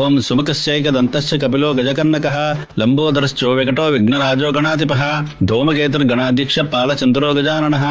ಓಂ ಸುಮುಖಸ್ಯೈಕದಂತಶ್ಚ ಕಪಿಲೋ ಗಜಕರ್ಣಕಃ ಲಂಬೋದರಶ್ಚೋ ವಿಕಟೋ ವಿಘ್ನರಾಜೋ ಗಣಾಧಿಪಃ ಧೂಮಕೇತುರ್ಗಣಾಧ್ಯಕ್ಷ ಪಾಲಚಂದ್ರೋ ಗಜಾನನಃ.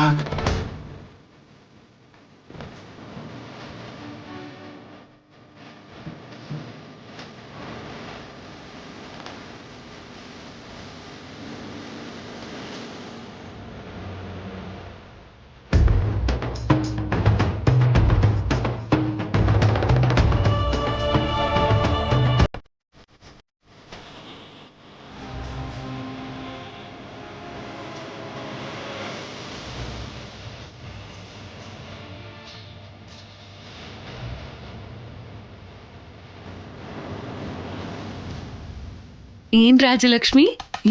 ಏನ್ ರಾಜಲಕ್ಷ್ಮಿ,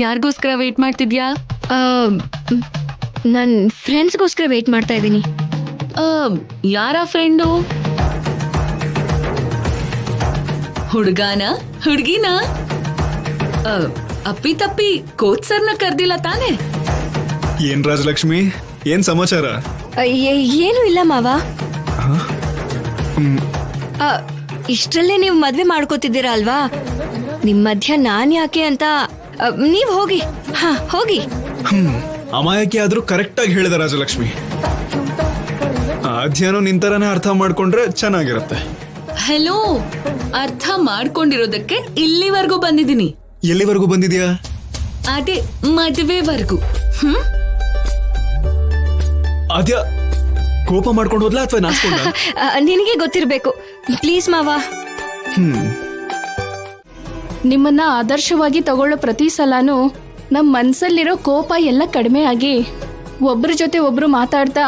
ಯಾರಿಗೋಸ್ಕರ ವೇಟ್ ಮಾಡ್ತಿದ್ಯಾ? ನನ್ನ ಫ್ರೆಂಡ್ಸ್ಗೋಸ್ಕರ ವೇಟ್ ಮಾಡ್ತಾ ಇದ್ದೀನಿ. ಯಾರ ಫ್ರೆಂಡು? ಹುಡುಗಾನ ಹುಡುಗಿನ? ಅಪ್ಪಿ ತಪ್ಪಿ ಕೋಚ್ ಸರ್ನ ಕರ್ದಿಲ್ಲ ತಾನೆ? ಏನ್ ರಾಜಲಕ್ಷ್ಮಿ, ಏನ್ ಸಮಾಚಾರ? ಏನು ಇಲ್ಲ ಮಾವ. ಇಷ್ಟರಲ್ಲೇ ನೀವು ಮದ್ವೆ ಮಾಡ್ಕೋತಿದ್ದೀರಾ ಅಲ್ವಾ? ನಿಮ್ ಮಧ್ಯ ನಾನ್ ಯಾಕೆ ಅಂತ ನೀವ್ ಹೋಗಿ. ಹೋಗಿ. ಅಮಾಯಕಿ ಆದ್ರೂ ಕರೆಕ್ಟ್ ಆಗಿ ಹೇಳಿದ ರಾಜಲಕ್ಷ್ಮಿ. ಆದ್ಯಾನು ನಿಂತರನೇ ಅರ್ಥ ಮಾಡ್ಕೊಂಡ್ರೆ ಚೆನ್ನಾಗಿರುತ್ತೆ. ಹೆಲೋ, ಅರ್ಥ ಮಾಡ್ಕೊಂಡಿರೋದಕ್ಕೆ ಇಲ್ಲಿವರೆಗೂ ಬಂದಿದ್ದೀನಿ. ಎಲ್ಲಿವರೆಗೂ ಬಂದಿದ್ಯಾ? ಅದೇ ಮದುವೆವರೆಗೂ. ಆದ್ಯ ಕೋಪ ಮಾಡ್ಕೊಂಡು ಹೋದ್ಲಾ ಅಥವಾ ನಾಚ್ಕೊಂಡ? ನಿನಗೆ ಗೊತ್ತಿರ್ಬೇಕು. ಪ್ಲೀಸ್ ಮಾವ. ನಿಮ್ಮನ್ನ ಆದರ್ಶವಾಗಿ ತಗೊಳ್ಳೋ ಪ್ರತಿ ಸಲನೂ ನಮ್ಮ ಮನ್ಸಲ್ಲಿರೋ ಕೋಪ ಎಲ್ಲ ಕಡಿಮೆ ಆಗಿ ಒಬ್ರ ಜೊತೆ ಒಬ್ರು ಮಾತಾಡ್ತಾ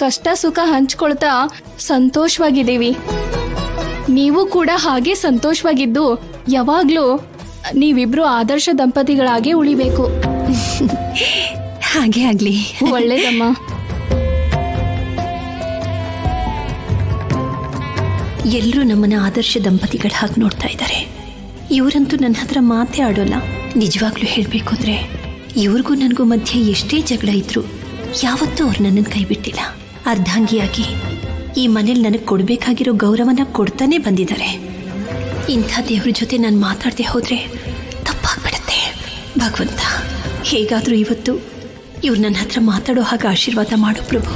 ಕಷ್ಟ ಸುಖ ಹಂಚ್ಕೊಳ್ತಾ ಸಂತೋಷವಾಗಿದ್ದೀವಿ. ನೀವು ಕೂಡ ಹಾಗೆ ಸಂತೋಷವಾಗಿದ್ದು ಯಾವಾಗ್ಲೂ ನೀವಿಬ್ರು ಆದರ್ಶ ದಂಪತಿಗಳಾಗೆ ಉಳಿಬೇಕು. ಹಾಗೆ ಆಗ್ಲಿ. ಒಳ್ಳೇದಮ್ಮ. ಎಲ್ಲರೂ ನಮ್ಮನ್ನ ಆದರ್ಶ ದಂಪತಿಗಳ ಹಾಗೆ ನೋಡ್ತಾ ಇದ್ದಾರೆ. ಇವರಂತೂ ನನ್ನ ಹತ್ರ ಮಾತೇ ಆಡೋಲ್ಲ. ನಿಜವಾಗ್ಲೂ ಹೇಳಬೇಕು ಅಂದ್ರೆ ಇವ್ರಿಗೂ ನನಗೂ ಮಧ್ಯೆ ಎಷ್ಟೇ ಜಗಳ ಇದ್ರು ಯಾವತ್ತೂ ಅವ್ರು ನನ್ನನ್ನು ಕೈ ಬಿಟ್ಟಿಲ್ಲ. ಅರ್ಧಾಂಗಿಯಾಗಿ ಈ ಮನೇಲಿ ನನಗೆ ಕೊಡಬೇಕಾಗಿರೋ ಗೌರವನ ಕೊಡ್ತಾನೆ ಬಂದಿದ್ದಾರೆ. ಇಂಥ ದೇವ್ರ ಜೊತೆ ನಾನು ಮಾತಾಡದೆ ಹೋದ್ರೆ ತಪ್ಪಾಗ್ಬಿಡತ್ತೆ. ಭಗವಂತ, ಹೇಗಾದರೂ ಇವತ್ತು ಇವ್ರು ನನ್ನ ಹತ್ರ ಮಾತಾಡೋ ಹಾಗೆ ಆಶೀರ್ವಾದ ಮಾಡು ಪ್ರಭು.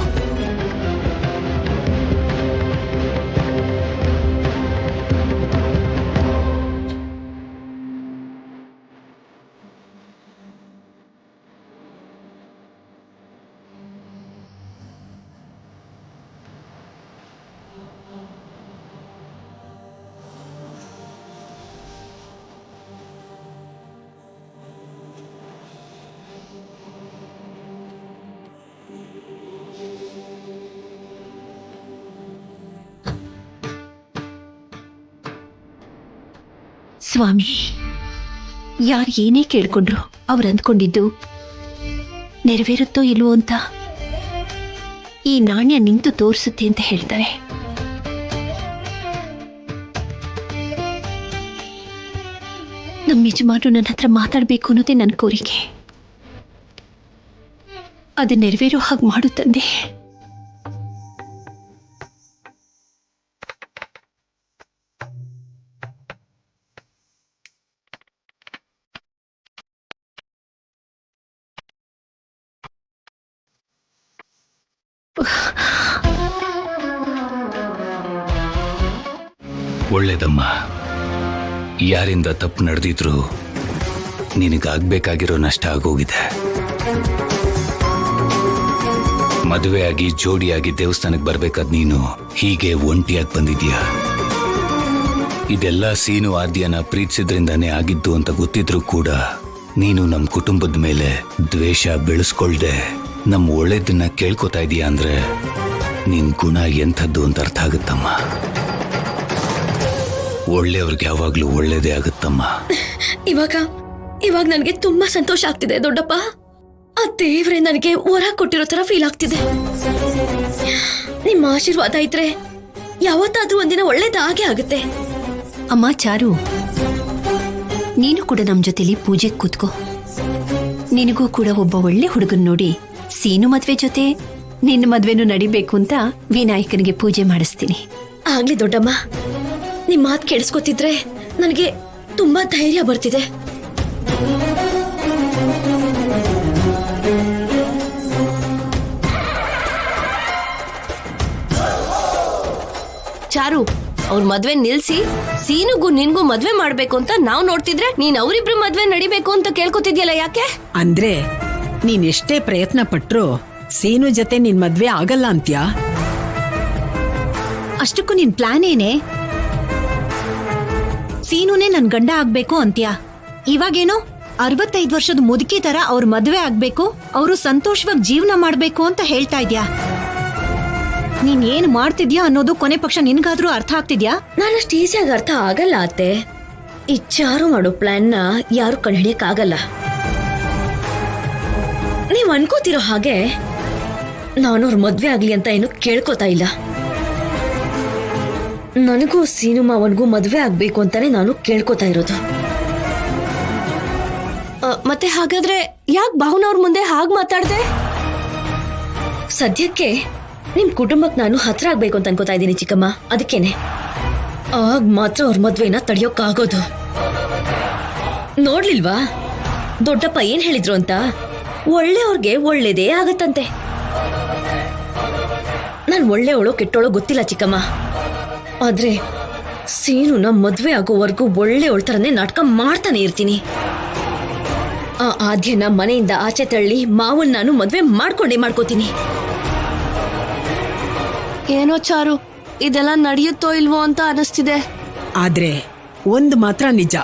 ಸ್ವಾಮಿ, ಯಾರು ಏನೇ ಕೇಳ್ಕೊಂಡ್ರು ಅವ್ರು ಅಂದ್ಕೊಂಡಿದ್ದು ನೆರವೇರುತ್ತೋ ಇಲ್ವೋ ಅಂತ ಈ ನಾಣ್ಯ ನಿಂತು ತೋರಿಸುತ್ತೆ ಅಂತ ಹೇಳ್ತಾರೆ. ನಮ್ಮ ಯಜಮಾನರು ನನ್ನ ಹತ್ರ ಮಾತಾಡಬೇಕು ಅನ್ನೋದೇ ನನ್ನ ಕೋರಿಕೆ. ಅದು ನೆರವೇರೋ ಹಾಗೆ ಮಾಡು ತಂದೆ. ಒಳ್ಳೇದಮ್ಮ. ಯಾರಿಂದ ತಪ್ಪು ನಡೆದಿದ್ರು ನಿನಗಾಗಬೇಕಾಗಿರೋ ನಷ್ಟ ಆಗೋಗಿದೆ. ಮದುವೆಯಾಗಿ ಜೋಡಿಯಾಗಿ ದೇವಸ್ಥಾನಕ್ಕೆ ಬರ್ಬೇಕಾದ್ ನೀನು ಹೀಗೆ ಒಂಟಿಯಾಗಿ ಬಂದಿದ್ಯಾ. ಇದೆಲ್ಲ ಸೀನು ಆದ್ಯನ ಪ್ರೀತಿಸಿದ್ರಿಂದಾನೇ ಆಗಿದ್ದು ಅಂತ ಗೊತ್ತಿದ್ರು ಕೂಡ ನೀನು ನಮ್ಮ ಕುಟುಂಬದ ಮೇಲೆ ದ್ವೇಷ ಬೆಳೆಸ್ಕೊಳ್ದೆ ನಮ್ಮ ಒಳ್ಳೇದನ್ನ ಕೇಳ್ಕೊತಾ ಇದೀಯ ಅಂದ್ರೆ ನಿನ್ ಗುಣ ಎಂಥದ್ದು ಅಂತ ಅರ್ಥ ಆಗುತ್ತಮ್ಮ. ಒಳ್ಳೆಯವ್ರಿಗೆ ಯಾವಾಗ್ಲೂ ಒಳ್ಳೇದೇ ಆಗುತ್ತಮ್ಮ. ಇವಾಗ ನನಗೆ ತುಂಬಾ ಸಂತೋಷ ಆಗ್ತಿದೆ ದೊಡ್ಡಪ್ಪ. ಆ ದೇವ್ರೆ ನನಗೆ ವರ ಕೊಟ್ಟಿರೋ ತರ ಫೀಲ್ ಆಗ್ತಿದೆ. ನಿಮ್ಮ ಆಶೀರ್ವಾದ ಇದ್ರೆ ಯಾವತ್ತಾದ್ರೂ ಒಂದಿನ ಒಳ್ಳೇದಾಗೆ ಆಗುತ್ತೆ. ಅಮ್ಮ ಚಾರು, ನೀನು ಕೂಡ ನಮ್ಮ ಜೊತೆಲಿ ಪೂಜೆಗೆ ಕೂತ್ಕೋ. ನಿನಗೂ ಕೂಡ ಒಬ್ಬ ಒಳ್ಳೆ ಹುಡುಗನ್ ನೋಡಿ ಸೀನು ಮದ್ವೆ ಜೊತೆ ನಿನ್ನ ಮದ್ವೆನೂ ನಡಿಬೇಕು ಅಂತ ವಿನಾಯಕನಿಗೆ ಪೂಜೆ ಮಾಡಿಸ್ತೀನಿ. ಆಗ್ಲಿ ದೊಡ್ಡಮ್ಮ. ನಿಮ್ ಮಾತು ಕೇಳಿಸ್ಕೊತಿದ್ರೆ ನನಗೆ ತುಂಬಾ ಧೈರ್ಯ ಬರ್ತಿದೆ. ಚಾರು, ಅವ್ರ ಮದ್ವೆ ನಿಲ್ಸಿ ಸೀನುಗೂ ನಿನ್ಗೂ ಮದ್ವೆ ಮಾಡ್ಬೇಕು ಅಂತ ನಾವ್ ನೋಡ್ತಿದ್ರೆ ನೀನ್ ಅವರಿಬ್ರು ಮದ್ವೆ ನಡಿಬೇಕು ಅಂತ ಕೇಳ್ಕೊತಿದ್ಯಲ್ಲ, ಯಾಕೆ? ಅಂದ್ರೆ ನೀನ್ ಎಷ್ಟೇ ಪ್ರಯತ್ನ ಪಟ್ರು ಸೀನು ಜೊತೆ ನಿನ್ ಮದ್ವೆ ಆಗಲ್ಲ ಅಂತ್ಯಾ? ಅಷ್ಟಕ್ಕೂ ನಿನ್ ಪ್ಲಾನ್ ಏನೇ? ಸೀನುನೇ ನನ್ ಗಂಡ ಆಗ್ಬೇಕು ಅಂತ್ಯಾ? ಇವಾಗೇನೋ 65 ವರ್ಷದ ಮುದುಕಿ ತರ ಅವ್ರ ಮದ್ವೆ ಆಗ್ಬೇಕು, ಅವರು ಸಂತೋಷವಾಗಿ ಜೀವನ ಮಾಡ್ಬೇಕು ಅಂತ ಹೇಳ್ತಾ ಇದ್ಯಾ? ನೀನ್ ಏನ್ ಮಾಡ್ತಿದ್ಯಾ ಅನ್ನೋದು ಕೊನೆ ಪಕ್ಷ ನಿನ್ಗಾದ್ರೂ ಅರ್ಥ ಆಗ್ತಿದ್ಯಾ? ನಾನಷ್ಟು ಈಸಿಯಾಗಿ ಅರ್ಥ ಆಗಲ್ಲ ಅತ್ತೆ. ಈ ಚಾರು ಮಾಡೋ ಪ್ಲಾನ್ನ ಯಾರು ಕಂಡುಹಿಡಿಯಕ್ಕಾಗಲ್ಲ. ನೀವ್ ಅನ್ಕೋತಿರೋ ಹಾಗೆ ನಾನು ಅವ್ರ ಮದ್ವೆ ಆಗ್ಲಿ ಅಂತ ಏನು ಕೇಳ್ಕೊತಾ ಇಲ್ಲ. ನನಗೂ ಸೀನು ಮಾವನ್ಗೂ ಮದ್ವೆ ಆಗ್ಬೇಕು ಅಂತಾನೆ ನಾನು ಕೇಳ್ಕೊತಾ ಇರೋದು. ಮತ್ತೆ ಹಾಗಾದ್ರೆ ಯಾಕೆ ಭಾವನವ್ರ ಮುಂದೆ ಹಾಗ್ ಮಾತಾಡ್ದೆ? ಸದ್ಯಕ್ಕೆ ನಿಮ್ ಕುಟುಂಬಕ್ ನಾನು ಹತ್ರ ಆಗ್ಬೇಕು ಅಂತ ಅನ್ಕೋತಾ ಇದ್ದೀನಿ ಚಿಕ್ಕಮ್ಮ. ಅದಕ್ಕೇನೆ ಆಗ ಮಾತ್ರ ಅವ್ರ ಮದ್ವೆನ ತಡೆಯೋಕ್ಕಾಗೋದು. ನೋಡ್ಲಿಲ್ವಾ ದೊಡ್ಡಪ್ಪ ಏನ್ ಹೇಳಿದ್ರು ಅಂತ? ಒಳ್ಳೆಯವ್ರಿಗೆ ಒಳ್ಳೇದೇ ಆಗತ್ತಂತೆ. ನಾನ್ ಒಳ್ಳೆಯವಳೋ ಕೆಟ್ಟೋಳೋ ಗೊತ್ತಿಲ್ಲ ಚಿಕ್ಕಮ್ಮ, ಆದ್ರೆ ಸೀನುನ ಮದ್ವೆ ಆಗೋವರೆಗೂ ಒಳ್ಳೆಯವಳ ತರನೇ ನಾಟಕ ಮಾಡ್ತಾನೆ ಇರ್ತೀನಿ. ಆ ಆದ್ಯನ ಮನೆಯಿಂದ ಆಚೆ ತಳ್ಳಿ ಮಾವನ್ ನಾನು ಮದ್ವೆ ಮಾಡ್ಕೋತೀನಿ. ಏನೋ ಚಾರು, ಇದೆಲ್ಲ ನಡೆಯುತ್ತೋ ಇಲ್ವೋ ಅಂತ ಅನಿಸ್ತಿದೆ. ಆದ್ರೆ ಒಂದ್ ಮಾತ್ರ ನಿಜ,